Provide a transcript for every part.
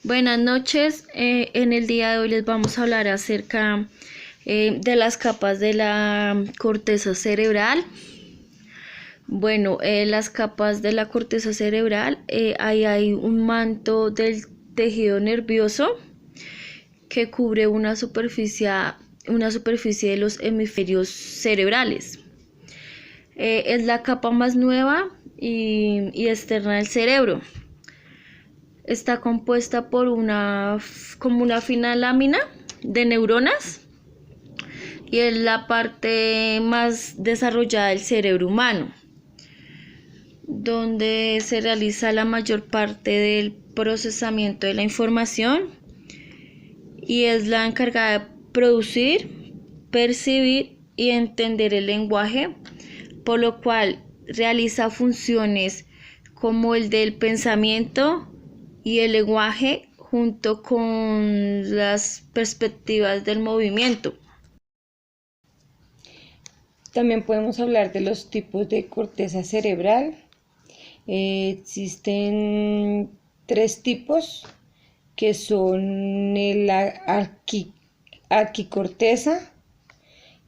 Buenas noches. En el día de hoy les vamos a hablar acerca de las capas de la corteza cerebral. Bueno, las capas de la corteza cerebral, ahí hay un manto del tejido nervioso que cubre una superficie de los hemisferios cerebrales. Es la capa más nueva y externa del cerebro. Está compuesta por como una fina lámina de neuronas y es la parte más desarrollada del cerebro humano, donde se realiza la mayor parte del procesamiento de la información y es la encargada de producir, percibir y entender el lenguaje, por lo cual realiza funciones como el del pensamiento y el lenguaje junto con las perspectivas del movimiento. También podemos hablar de los tipos de corteza cerebral. Existen tres tipos que son arquicorteza,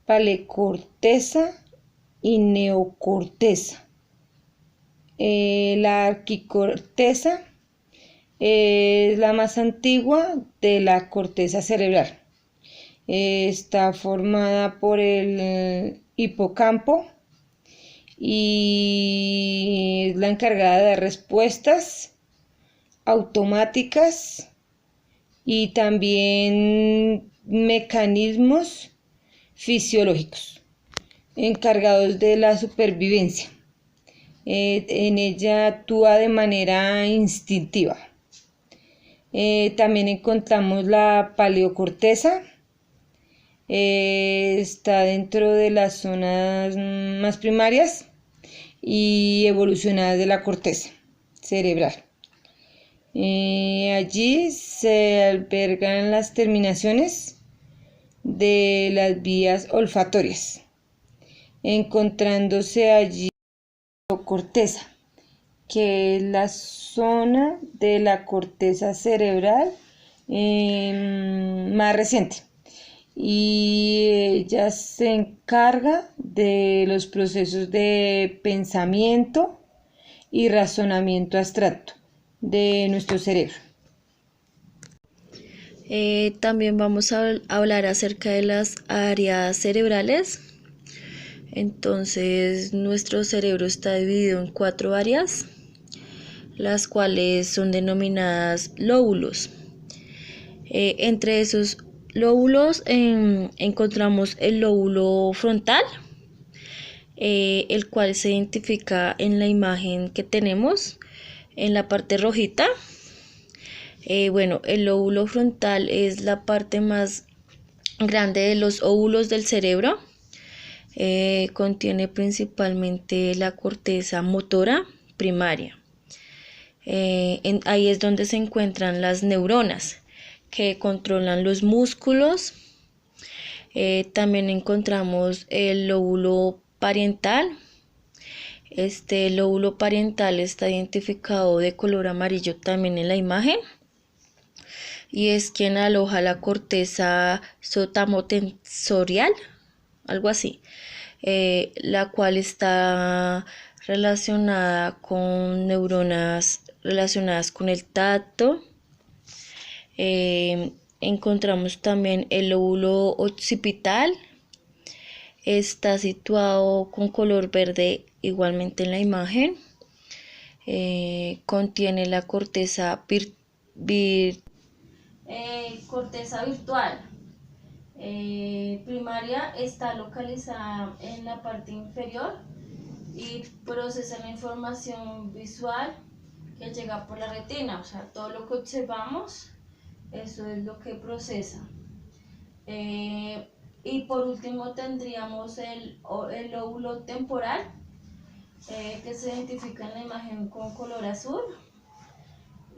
paleocorteza y neocorteza. La arquicorteza es la más antigua de la corteza cerebral. Está formada por el hipocampo y es la encargada de respuestas automáticas y también mecanismos fisiológicos encargados de la supervivencia. En ella actúa de manera instintiva. También encontramos la paleocorteza. Está dentro de las zonas más primarias y evolucionadas de la corteza cerebral. Allí se albergan las terminaciones de las vías olfatorias, encontrándose allí la corteza, que es la zona de la corteza cerebral más reciente, y ella se encarga de los procesos de pensamiento y razonamiento abstracto de nuestro cerebro. También vamos a hablar acerca de las áreas cerebrales. Entonces, nuestro cerebro está dividido en 4 áreas, las cuales son denominadas lóbulos. Entre esos lóbulos encontramos el lóbulo frontal, el cual se identifica en la imagen que tenemos en la parte rojita. Bueno, el lóbulo frontal es la parte más grande de los óvulos del cerebro. Contiene principalmente la corteza motora primaria. Ahí es donde se encuentran las neuronas que controlan los músculos. También encontramos el lóbulo parietal. Este lóbulo parietal está identificado de color amarillo también en la imagen y es quien aloja la corteza somatotensorial, algo así, la cual está relacionada con neuronas relacionadas con el tacto. Encontramos también el lóbulo occipital, está situado con color verde igualmente en la imagen. Contiene la corteza virtual. Primaria está localizada en la parte inferior y procesa la información visual que llega por la retina, o sea, todo lo que observamos, eso es lo que procesa. Y por último tendríamos el lóbulo temporal, que se identifica en la imagen con color azul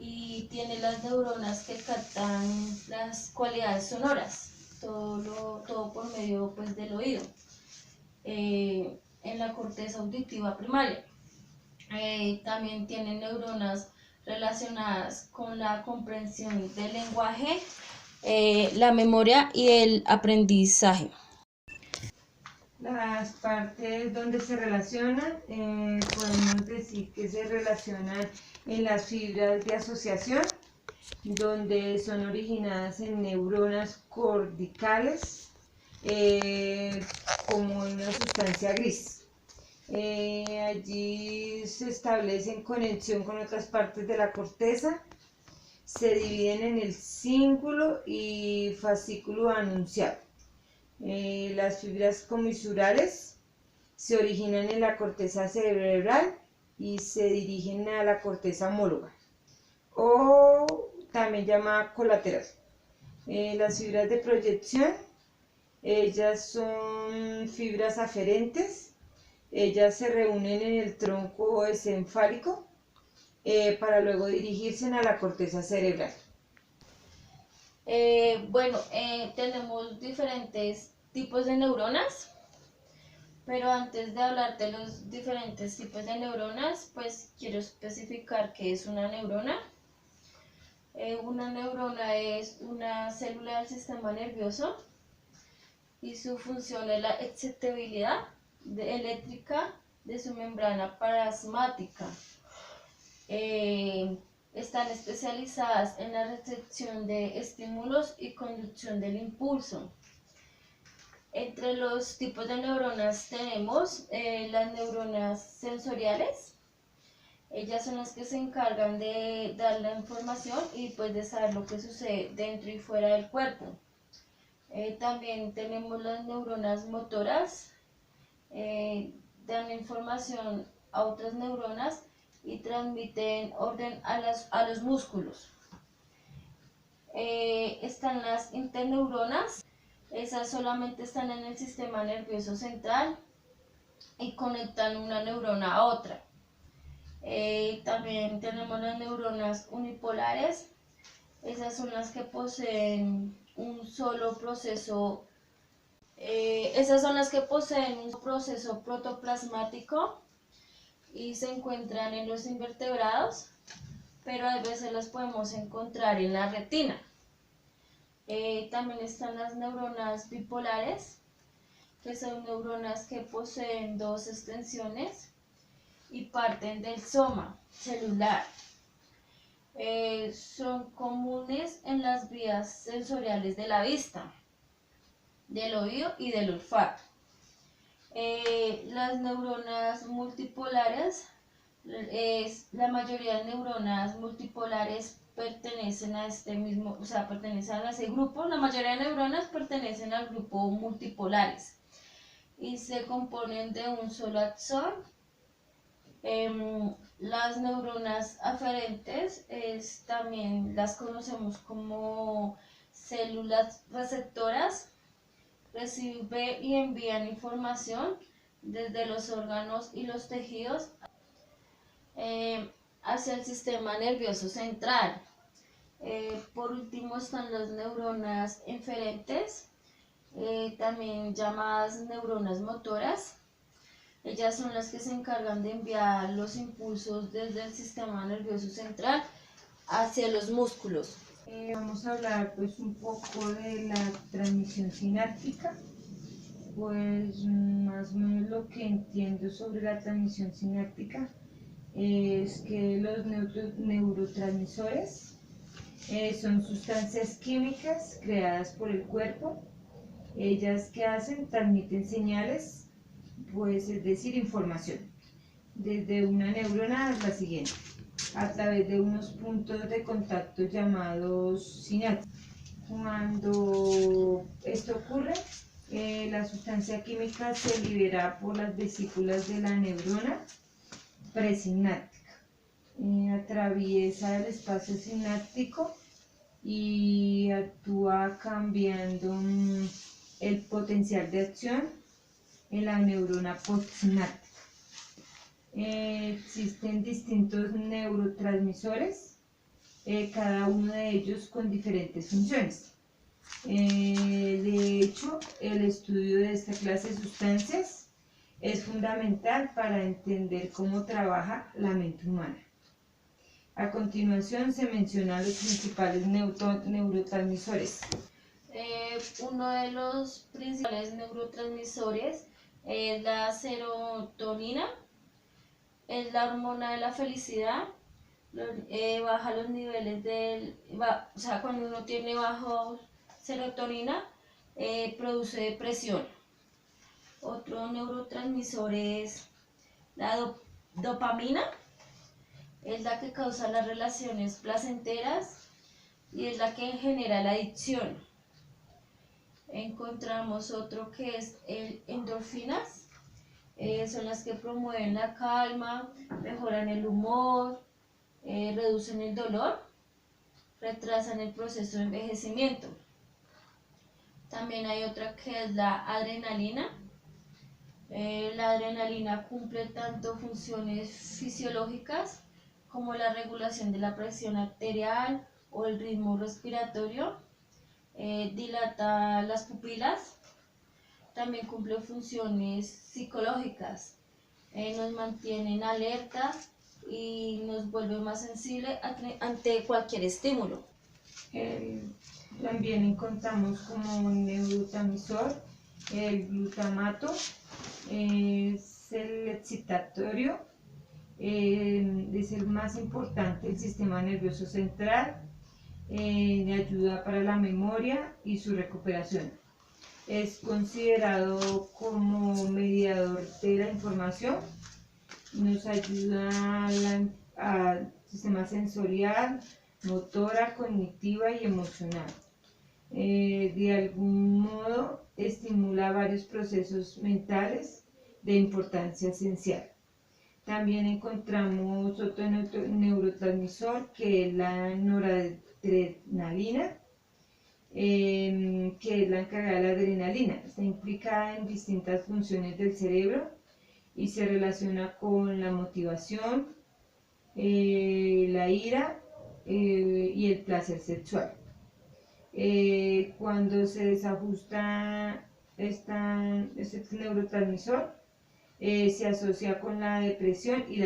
y tiene las neuronas que captan las cualidades sonoras, todo por medio pues, del oído, en la corteza auditiva primaria. También tiene neuronas relacionadas con la comprensión del lenguaje, la memoria y el aprendizaje. Las partes donde se relacionan, podemos decir que se relacionan en las fibras de asociación, donde son originadas en neuronas corticales, como en una sustancia gris. Allí se establecen conexión con otras partes de la corteza, se dividen en el cíngulo y fascículo anunciado. Las fibras comisurales se originan en la corteza cerebral y se dirigen a la corteza homóloga, o también llamada colateral. Las fibras de proyección, ellas son fibras aferentes, ellas se reúnen en el tronco encefálico para luego dirigirse a la corteza cerebral. Tenemos diferentes tipos de neuronas, pero antes de hablar de los diferentes tipos de neuronas, pues quiero especificar qué es una neurona. Una neurona es una célula del sistema nervioso y su función es la excitabilidad eléctrica de su membrana plasmática. Están especializadas en la recepción de estímulos y conducción del impulso. Entre los tipos de neuronas tenemos las neuronas sensoriales. Ellas son las que se encargan de dar la información y pues de saber lo que sucede dentro y fuera del cuerpo. También tenemos las neuronas motoras, dan información a otras neuronas y transmiten orden a los músculos. Están las interneuronas, esas solamente están en el sistema nervioso central y conectan una neurona a otra. También tenemos las neuronas unipolares, esas son las que poseen un solo proceso. Esas son las que poseen un proceso protoplasmático y se encuentran en los invertebrados, pero a veces las podemos encontrar en la retina. También están las neuronas bipolares, que son neuronas que poseen dos extensiones y parten del soma celular. Son comunes en las vías sensoriales de la vista, del oído y del olfato. Las neuronas multipolares, la mayoría de neuronas multipolares pertenecen a pertenecen a ese grupo. La mayoría de neuronas pertenecen al grupo multipolares y se componen de un solo axón. Las neuronas aferentes también las conocemos como células receptoras. Reciben y envían información desde los órganos y los tejidos hacia el sistema nervioso central. Por último están las neuronas inferentes, también llamadas neuronas motoras. Ellas son las que se encargan de enviar los impulsos desde el sistema nervioso central hacia los músculos. Vamos a hablar pues un poco de la transmisión sináptica. Pues más o menos lo que entiendo sobre la transmisión sináptica es que los neurotransmisores son sustancias químicas creadas por el cuerpo. Ellas que hacen, transmiten señales, pues es decir, información, desde una neurona a la siguiente, a través de unos puntos de contacto llamados sinápticos. Cuando esto ocurre, la sustancia química se libera por las vesículas de la neurona presináptica, atraviesa el espacio sináptico y actúa cambiando el potencial de acción en la neurona postsináptica. Existen distintos neurotransmisores, cada uno de ellos con diferentes funciones. De hecho, el estudio de esta clase de sustancias es fundamental para entender cómo trabaja la mente humana. A continuación se mencionan los principales neurotransmisores. Uno de los principales neurotransmisores es la serotonina, es la hormona de la felicidad. Baja los niveles o sea, cuando uno tiene bajo serotonina, produce depresión. Otro neurotransmisor es la dopamina, es la que causa las relaciones placenteras y es la que genera la adicción. Encontramos otro que es el endorfinas, son las que promueven la calma, mejoran el humor, reducen el dolor, retrasan el proceso de envejecimiento. También hay otra que es la adrenalina. La adrenalina cumple tanto funciones fisiológicas como la regulación de la presión arterial o el ritmo respiratorio, dilata las pupilas, también cumple funciones psicológicas, nos mantiene en alerta y nos vuelve más sensible ante cualquier estímulo. También encontramos como neurotransmisor el glutamato, es el excitatorio, es el más importante del sistema nervioso central, le ayuda para la memoria y su recuperación. Es considerado como mediador de la información, nos ayuda al sistema sensorial, motora, cognitiva y emocional. De algún modo estimula varios procesos mentales de importancia esencial. También encontramos otro neurotransmisor que es la noradrenalina, que es la encargada de la adrenalina. Está implicada en distintas funciones del cerebro y se relaciona con la motivación, la ira y el placer sexual. Cuando se desajusta este neurotransmisor, se asocia con la depresión y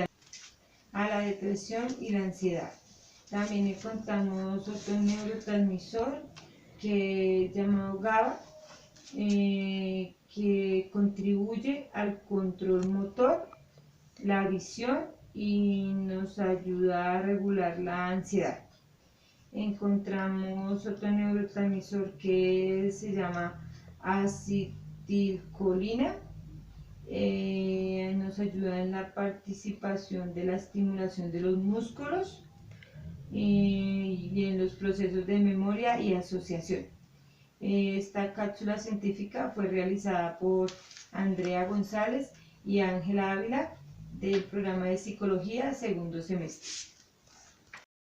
la ansiedad. También encontramos otro neurotransmisor que es llamado GABA, que contribuye al control motor, la visión y nos ayuda a regular la ansiedad. Encontramos otro neurotransmisor que se llama acetilcolina, nos ayuda en la participación de la estimulación de los músculos y en los procesos de memoria y asociación. Esta cápsula científica fue realizada por Andrea González y Ángela Ávila del programa de psicología segundo semestre.